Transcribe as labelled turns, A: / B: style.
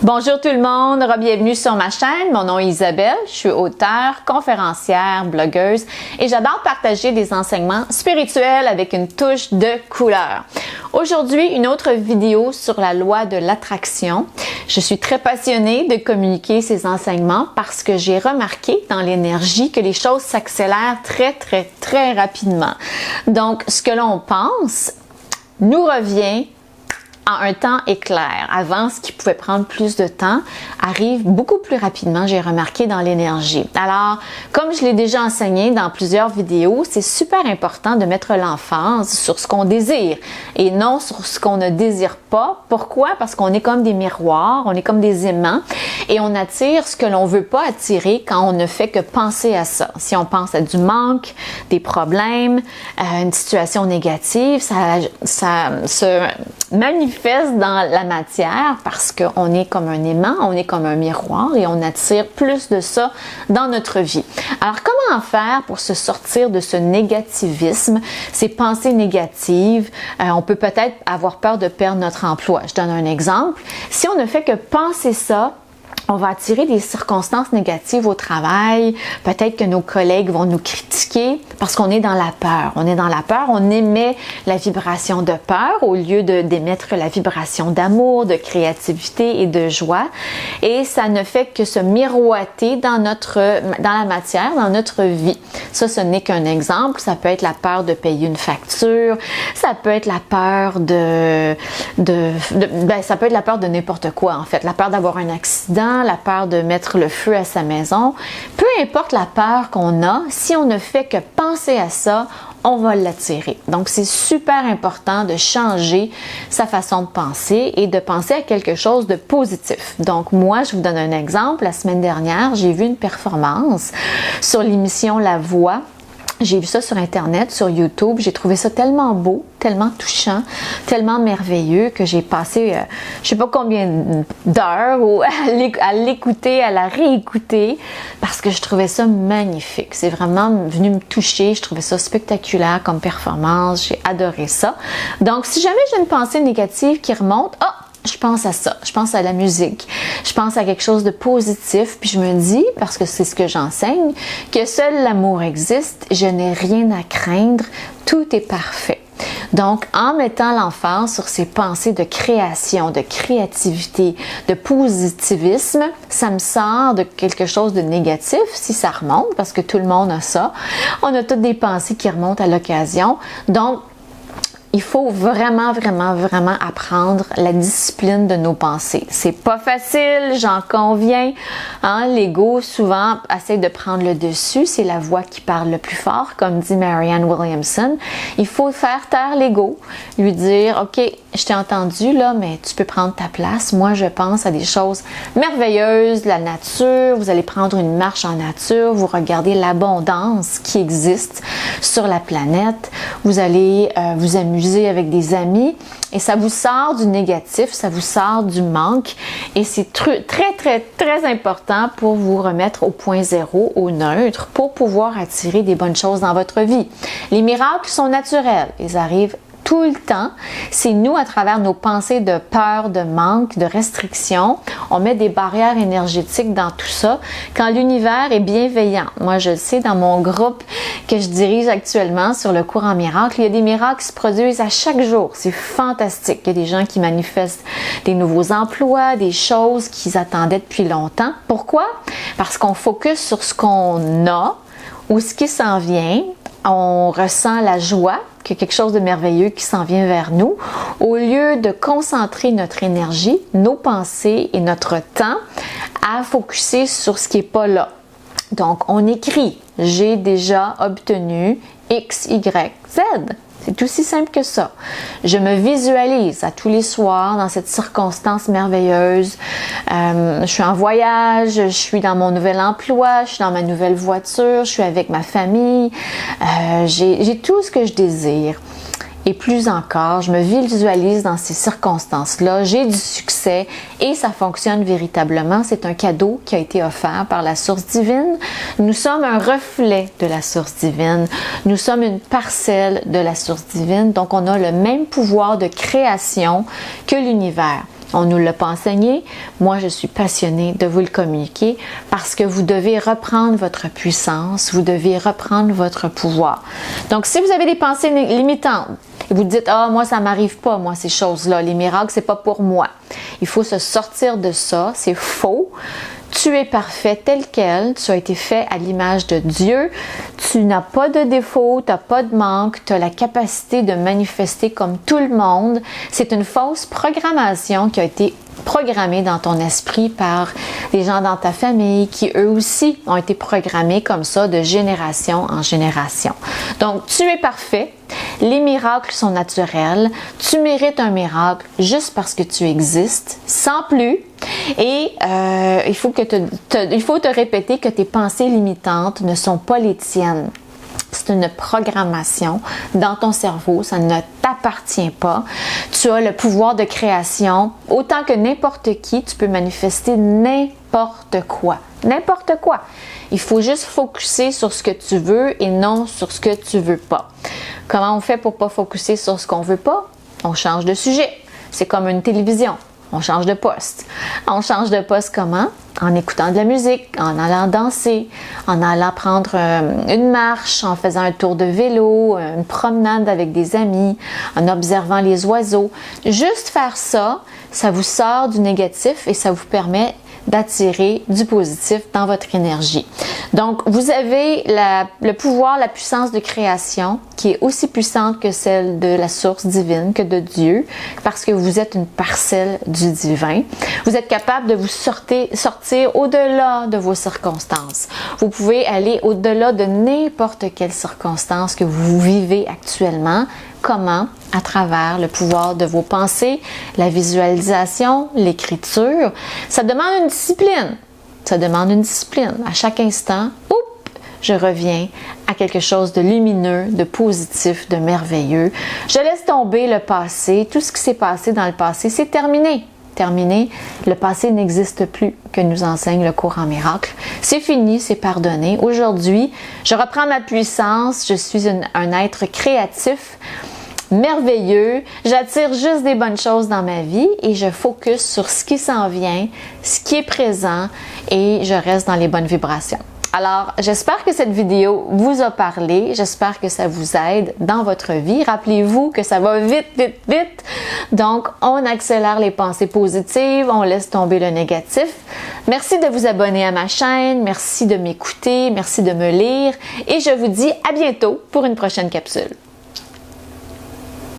A: Bonjour tout le monde, bienvenue sur ma chaîne. Mon nom est Isabelle, je suis auteure, conférencière, blogueuse et j'adore partager des enseignements spirituels avec une touche de couleur. Aujourd'hui, une autre vidéo sur la loi de l'attraction. Je suis très passionnée de communiquer ces enseignements parce que j'ai remarqué dans l'énergie que les choses s'accélèrent très rapidement. Donc, ce que l'on pense nous revient en un temps éclair. Avant, ce qui pouvait prendre plus de temps arrive beaucoup plus rapidement, j'ai remarqué dans l'énergie. Alors, comme je l'ai déjà enseigné dans plusieurs vidéos, c'est super important de mettre l'emphase sur ce qu'on désire et non sur ce qu'on ne désire pas. Pourquoi? Parce qu'on est comme des miroirs, on est comme des aimants et on attire ce que l'on veut pas attirer quand on ne fait que penser à ça. Si on pense à du manque, des problèmes, une situation négative, ça se manifeste dans la matière parce qu'on est comme un aimant, on est comme un miroir et on attire plus de ça dans notre vie. Alors, comment faire pour se sortir de ce négativisme, ces pensées négatives? On peut peut-être avoir peur de perdre notre emploi. Je donne un exemple. Si on ne fait que penser ça, on va attirer des circonstances négatives au travail. Peut-être que nos collègues vont nous critiquer parce qu'on est dans la peur. On est dans la peur, on émet la vibration de peur au lieu d'émettre la vibration d'amour, de créativité et de joie. Et ça ne fait que se miroiter dans la matière, dans notre vie. Ça, ce n'est qu'un exemple. Ça peut être la peur de payer une facture. Ça peut être la peur ça peut être la peur de n'importe quoi, en fait. La peur d'avoir un accident, la peur de mettre le feu à sa maison. Peu importe la peur qu'on a, si on ne fait que penser à ça, on va l'attirer. Donc, c'est super important de changer sa façon de penser et de penser à quelque chose de positif. Donc, moi, je vous donne un exemple. La semaine dernière, j'ai vu une performance sur l'émission La Voix. J'ai vu ça sur Internet, sur YouTube. J'ai trouvé ça tellement beau, tellement touchant, tellement merveilleux que j'ai passé, je sais pas combien d'heures à l'écouter, à la réécouter, parce que je trouvais ça magnifique. C'est vraiment venu me toucher. Je trouvais ça spectaculaire comme performance. J'ai adoré ça. Donc, si jamais j'ai une pensée négative qui remonte, je pense à ça, je pense à la musique, je pense à quelque chose de positif, puis je me dis, parce que c'est ce que j'enseigne, que seul l'amour existe, je n'ai rien à craindre, tout est parfait. Donc, en mettant l'emphase sur ces pensées de création, de créativité, de positivisme, ça me sort de quelque chose de négatif, si ça remonte, parce que tout le monde a ça. On a toutes des pensées qui remontent à l'occasion. Donc, il faut vraiment apprendre la discipline de nos pensées. C'est pas facile, j'en conviens. L'ego, souvent, essaie de prendre le dessus. C'est la voix qui parle le plus fort, comme dit Marianne Williamson. Il faut faire taire l'ego, lui dire, OK, je t'ai entendu là, mais tu peux prendre ta place. Moi, je pense à des choses merveilleuses, la nature. Vous allez prendre une marche en nature, vous regardez l'abondance qui existe sur la planète. Vous allez vous amuser avec des amis et ça vous sort du négatif, ça vous sort du manque et c'est très important pour vous remettre au point zéro, au neutre, pour pouvoir attirer des bonnes choses dans votre vie. Les miracles sont naturels, ils arrivent tout le temps. C'est nous, à travers nos pensées de peur, de manque, de restriction, on met des barrières énergétiques dans tout ça quand l'univers est bienveillant. Moi, je le sais, dans mon groupe que je dirige actuellement sur le cours en miracle, il y a des miracles qui se produisent à chaque jour. C'est fantastique. Il y a des gens qui manifestent des nouveaux emplois, des choses qu'ils attendaient depuis longtemps. Pourquoi? Parce qu'on focus sur ce qu'on a ou ce qui s'en vient. On ressent la joie, qu'il y a quelque chose de merveilleux qui s'en vient vers nous, au lieu de concentrer notre énergie, nos pensées et notre temps à focusser sur ce qui n'est pas là. Donc, on écrit « J'ai déjà obtenu X, Y, Z ». C'est aussi simple que ça. Je me visualise à tous les soirs dans cette circonstance merveilleuse. Je suis en voyage, je suis dans mon nouvel emploi, je suis dans ma nouvelle voiture, je suis avec ma famille. J'ai tout ce que je désire. Et plus encore, je me visualise dans ces circonstances-là, j'ai du succès et ça fonctionne véritablement. C'est un cadeau qui a été offert par la source divine. Nous sommes un reflet de la source divine. Nous sommes une parcelle de la source divine. Donc, on a le même pouvoir de création que l'univers. On ne nous l'a pas enseigné. Moi, je suis passionnée de vous le communiquer parce que vous devez reprendre votre puissance, vous devez reprendre votre pouvoir. Donc, si vous avez des pensées limitantes, et vous dites, ah, moi, ça m'arrive pas, moi, ces choses-là. Les miracles, c'est pas pour moi. Il faut se sortir de ça. C'est faux. Tu es parfait tel quel. Tu as été fait à l'image de Dieu. Tu n'as pas de défaut, tu n'as pas de manque. Tu as la capacité de manifester comme tout le monde. C'est une fausse programmation qui a été programmée dans ton esprit par des gens dans ta famille qui eux aussi ont été programmés comme ça de génération en génération. Donc, tu es parfait. Les miracles sont naturels. Tu mérites un miracle juste parce que tu existes, sans plus. Et il faut te répéter que tes pensées limitantes ne sont pas les tiennes. C'est une programmation dans ton cerveau, ça ne t'appartient pas. Tu as le pouvoir de création. Autant que n'importe qui, tu peux manifester n'importe quoi. N'importe quoi. Il faut juste focusser sur ce que tu veux et non sur ce que tu veux pas. Comment on fait pour pas focusser sur ce qu'on veut pas? On change de sujet. C'est comme une télévision. On change de poste. On change de poste comment? En écoutant de la musique, en allant danser, en allant prendre une marche, en faisant un tour de vélo, une promenade avec des amis, en observant les oiseaux. Juste faire ça, ça vous sort du négatif et ça vous permet d'attirer du positif dans votre énergie. Donc, vous avez le pouvoir, la puissance de création qui est aussi puissante que celle de la source divine, que de Dieu, parce que vous êtes une parcelle du divin. Vous êtes capable de vous sortir au-delà de vos circonstances. Vous pouvez aller au-delà de n'importe quelle circonstance que vous vivez actuellement. Comment? À travers le pouvoir de vos pensées, la visualisation, l'écriture. Ça demande une discipline. Ça demande une discipline. À chaque instant, je reviens à quelque chose de lumineux, de positif, de merveilleux. Je laisse tomber le passé. Tout ce qui s'est passé dans le passé, c'est terminé. Terminé. Le passé n'existe plus, que nous enseigne le cours en miracle. C'est fini, c'est pardonné. Aujourd'hui, je reprends ma puissance. Je suis un être créatif, merveilleux. J'attire juste des bonnes choses dans ma vie et je focus sur ce qui s'en vient, ce qui est présent et je reste dans les bonnes vibrations. Alors, j'espère que cette vidéo vous a parlé. J'espère que ça vous aide dans votre vie. Rappelez-vous que ça va vite, vite, vite. Donc, on accélère les pensées positives, on laisse tomber le négatif. Merci de vous abonner à ma chaîne. Merci de m'écouter. Merci de me lire. Et je vous dis à bientôt pour une prochaine capsule.